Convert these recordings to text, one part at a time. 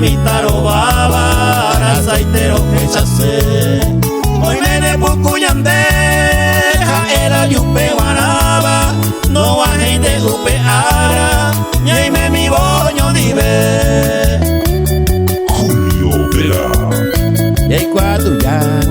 mitaro baba rasaitero echase hoy mene bucuyande era yupe wanaba no wajende upe ara ñaime mi boño dive Julio Vera. y hay cuatro ya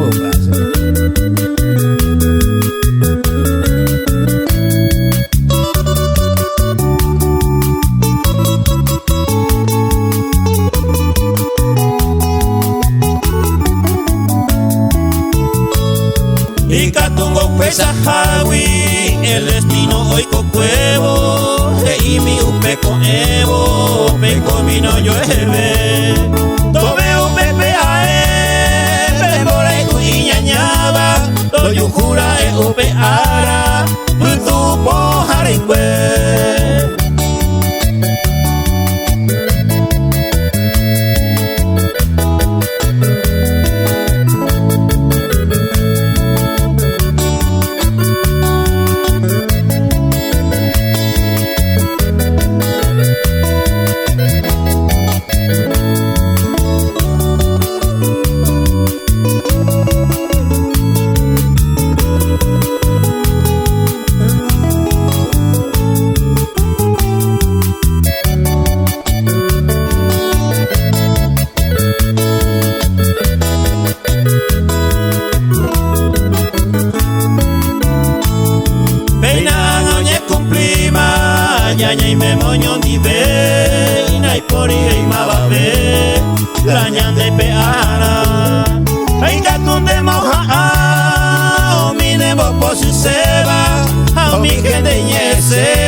y catungo pesa hawi el destino hoy cocuevo y mi upe con evo peco mi no yo eve tobe upe pe ae pembora y ñañaba lo yujura e upe ara tu po haringwe ñaña y me moño ni ve y na y por y ma ve la ñanda y peana ay gatun de moja o mi nebo po su seba o mi que de ñese